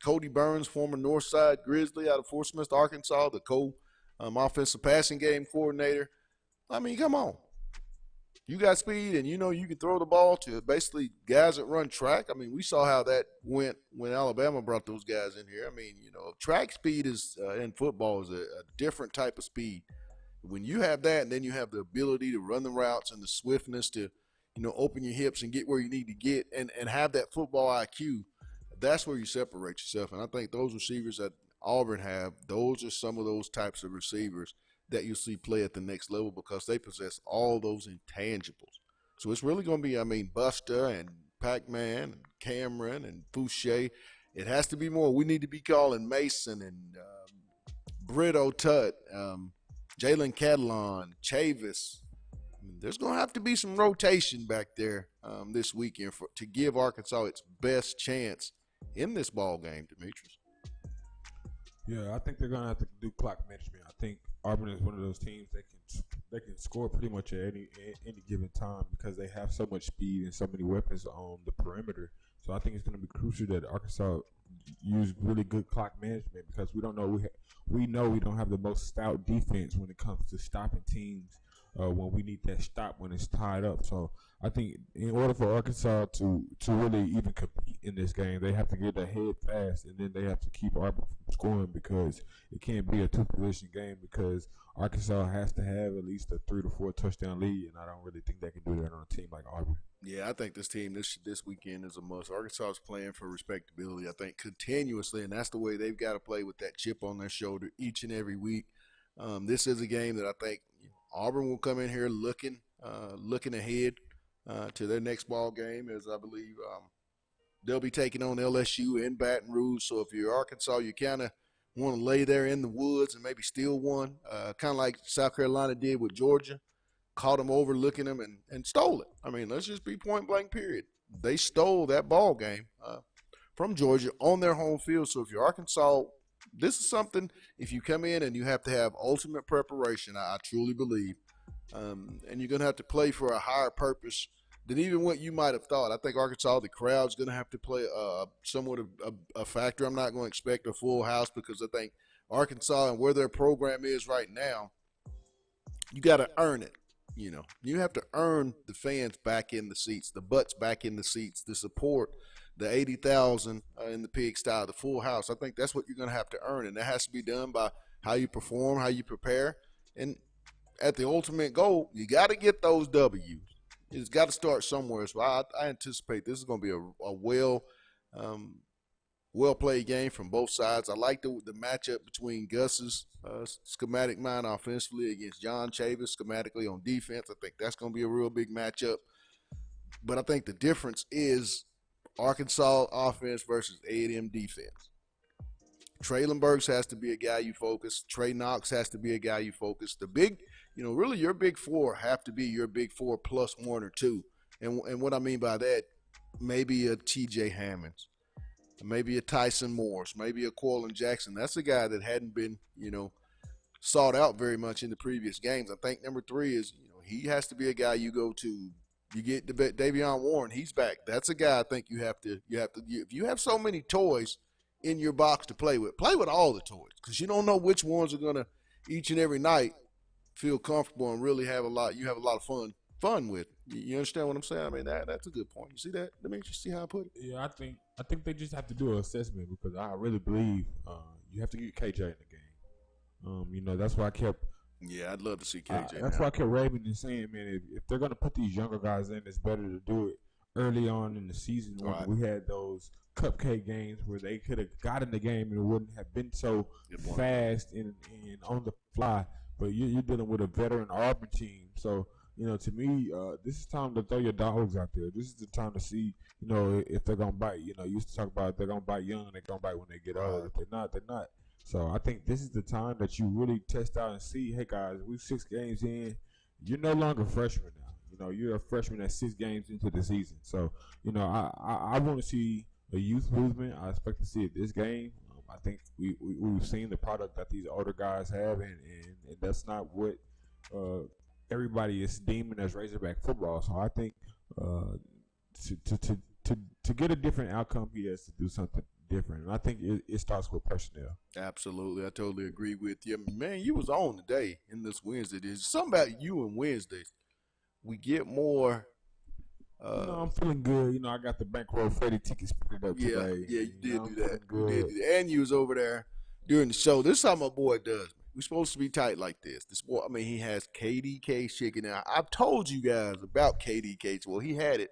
Cody Burns, former Northside Grizzly out of Fort Smith, Arkansas, the offensive passing game coordinator. I mean, come on. You got speed, and you can throw the ball to basically guys that run track. I mean, we saw how that went when Alabama brought those guys in here. I mean, track speed is in football is a different type of speed. When you have that, and then you have the ability to run the routes and the swiftness to, open your hips and get where you need to get, and have that football IQ, that's where you separate yourself. And I think those receivers that Auburn have, those are some of those types of receivers that you'll see play at the next level because they possess all those intangibles. So it's really going to be, Buster and Pac-Man and Cameron and Fouché. It has to be more. We need to be calling Mason and Brito Tutt, Jalen Catalon, Chavis. There's going to have to be some rotation back there this weekend to give Arkansas its best chance in this ball game, Demetrius.
Yeah, I think they're going to have to do clock management. I think Auburn is one of those teams that can score pretty much at any given time because they have so much speed and so many weapons on the perimeter. So I think it's going to be crucial that Arkansas use really good clock management because we know we don't have the most stout defense when it comes to stopping teams when we need that stop when it's tied up. So I think in order for Arkansas to really even compete in this game, they have to get ahead fast, and then they have to keep Auburn from scoring because it can't be a two-position game because Arkansas has to have at least a 3 to 4 touchdown lead, and I don't really think they can do that on a team like Auburn.
Yeah, I think this team this weekend is a must. Arkansas is playing for respectability, I think, continuously, and that's the way they've got to play with that chip on their shoulder each and every week. This is a game that I think Auburn will come in here looking ahead to their next ball game, as I believe they'll be taking on LSU in Baton Rouge. So if you're Arkansas, you kind of want to lay there in the woods and maybe steal one, kind of like South Carolina did with Georgia. Caught them overlooking them and stole it. I mean, let's just be point blank, period. They stole that ball game from Georgia on their home field. So if you're Arkansas, this is something, if you come in and you have to have ultimate preparation, I truly believe, and you're going to have to play for a higher purpose than even what you might have thought. I think Arkansas, the crowd's going to have to play somewhat of a factor. I'm not going to expect a full house because I think Arkansas and where their program is right now, you got to earn it. You have to earn the fans back in the seats, the butts back in the seats, the support, the 80,000 in the pigsty, the full house. I think that's what you're going to have to earn, and that has to be done by how you perform, how you prepare, and at the ultimate goal, you got to get those W's. It's got to start somewhere. So I anticipate this is going to be a well-played game from both sides. I like the matchup between Gus's schematic mind offensively against John Chavis schematically on defense. I think that's going to be a real big matchup. But I think the difference is Arkansas offense versus A&M defense. Traylon Burks has to be a guy you focus. Trey Knox has to be a guy you focus. The big, really your big four have to be your big four plus one or two. And what I mean by that, maybe a T.J. Hammonds. Maybe a Tyson Morris, maybe a Quillen Jackson. That's a guy that hadn't been, sought out very much in the previous games. I think number 3 is, he has to be a guy you go to. You get Davion Warren, he's back. That's a guy I think you have to. If you have so many toys in your box to play with all the toys because you don't know which ones are gonna each and every night feel comfortable and really have a lot. You have a lot of fun with. You understand what I'm saying? I mean, that's a good point. You see that? Let me see how I put it.
Yeah, I think they just have to do an assessment because I really believe you have to get KJ in the game. That's why I kept.
Yeah, I'd love to see KJ.
That's why I kept raving and saying, man, if they're gonna put these younger guys in, it's better to do it early on in the season when we had those cupcake games where they could have got in the game and it wouldn't have been so fast and on the fly. But you're dealing with a veteran Auburn team, so to me, this is time to throw your dogs out there. This is the time to see, if they're gonna bite. You used to talk about if they're gonna bite young, they're gonna bite when they get old. If they're not, they're not. So I think this is the time that you really test out and see, hey guys, we're 6 games in. You're no longer freshmen now. You're a freshman that's 6 games into the season. So, I want to see a youth movement. I expect to see it this game. I think we've seen the product that these older guys have, and that's not what everybody is deeming as Razorback football. So I think to get a different outcome, he has to do something different. And I think it starts with personnel.
Absolutely. I totally agree with you. Man, you was on today in this Wednesday. There's something about you and Wednesdays. We get more.
I'm feeling good. I got the bankroll Freddie tickets picked up today.
Yeah, you did do that. You did do that. And you was over there during the show. This is how my boy does. We're supposed to be tight like this. This boy, he has KDK chicken. Now, I've told you guys about KDK. Well, he had it,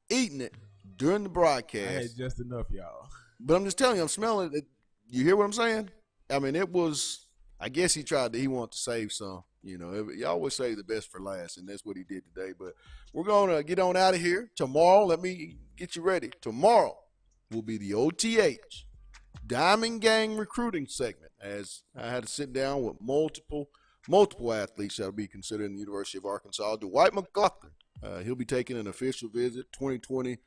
eating it during the broadcast.
I had just enough, y'all.
But I'm just telling you, I'm smelling it. You hear what I'm saying? It was, I guess he wanted to save some. You always save the best for last, and that's what he did today. But we're going to get on out of here. Tomorrow, let me get you ready. Tomorrow will be the OTH Diamond Gang recruiting segment, as I had to sit down with multiple athletes that will be considered in the University of Arkansas. Dwight McLaughlin, he'll be taking an official visit, 2020,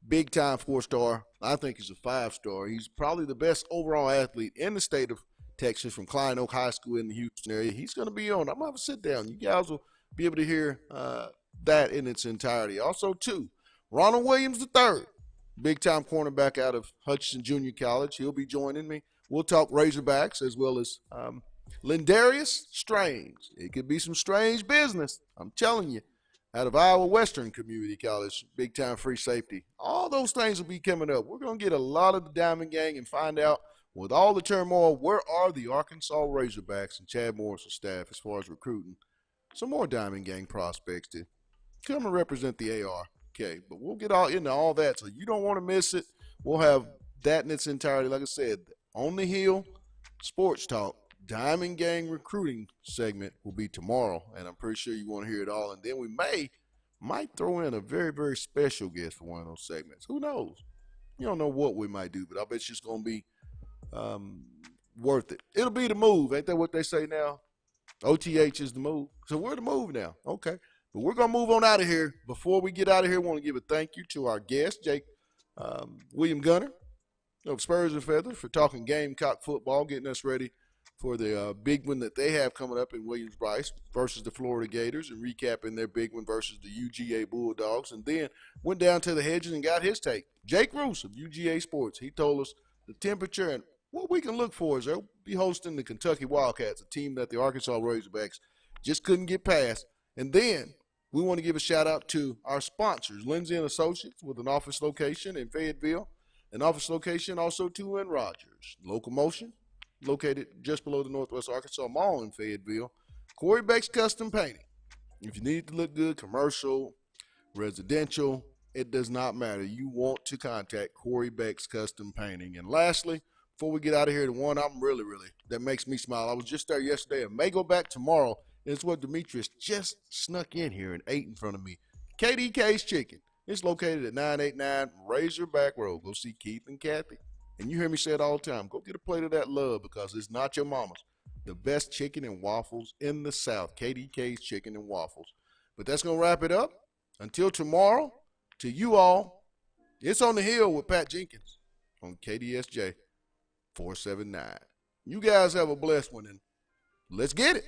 big-time 4-star. I think he's a 5-star. He's probably the best overall athlete in the state of Texas from Klein Oak High School in the Houston area. He's going to be on. I'm going to have a sit down. You guys will be able to hear that in its entirety. Also, too, Ronald Williams III, big-time cornerback out of Hutchinson Junior College. He'll be joining me. We'll talk Razorbacks as well as Lindarius Strange. It could be some strange business, I'm telling you, out of Iowa Western Community College, big-time free safety. All those things will be coming up. We're going to get a lot of the Diamond Gang and find out, with all the turmoil, where are the Arkansas Razorbacks and Chad Morris's staff as far as recruiting some more Diamond Gang prospects to come and represent the AR. Okay, but we'll get all into all that, so you don't want to miss it. We'll have that in its entirety. Like I said, On the Hill Sports Talk Diamond Gang recruiting segment will be tomorrow, and I'm pretty sure you want to hear it all. And then we might throw in a very, very special guest for one of those segments. Who knows? You don't know what we might do, but I bet it's just going to be worth it. It'll be the move. Ain't that what they say now? OTH is the move. So we're the move now. Okay. But we're going to move on out of here. Before we get out of here, I want to give a thank you to our guest, Jake William Gunner of Spurs and Feathers, for talking Gamecock football, getting us ready for the big one that they have coming up in Williams-Brice versus the Florida Gators, and recapping their big one versus the UGA Bulldogs. And then went down to the hedges and got his take. Jake Roos of UGA Sports. He told us the temperature and what we can look for is they'll be hosting the Kentucky Wildcats, a team that the Arkansas Razorbacks just couldn't get past. And then we want to give a shout-out to our sponsors, Lindsay & Associates, with an office location in Fayetteville, an office location also too in Rogers. Locomotion, located just below the Northwest Arkansas Mall in Fayetteville. Corey Beck's Custom Painting. If you need it to look good, commercial, residential, it does not matter. You want to contact Corey Beck's Custom Painting. And lastly, before we get out of here, the one I'm really, that makes me smile. I was just there yesterday and may go back tomorrow. It's what Demetrius just snuck in here and ate in front of me. KDK's Chicken. It's located at 989 Razorback Road. Go see Keith and Kathy. And you hear me say it all the time. Go get a plate of that love, because it's not your mama's. The best chicken and waffles in the South. KDK's Chicken and Waffles. But that's going to wrap it up. Until tomorrow, to you all, it's On the Hill with Pat Jenkins on KDSJ 479. You guys have a blessed one, and let's get it.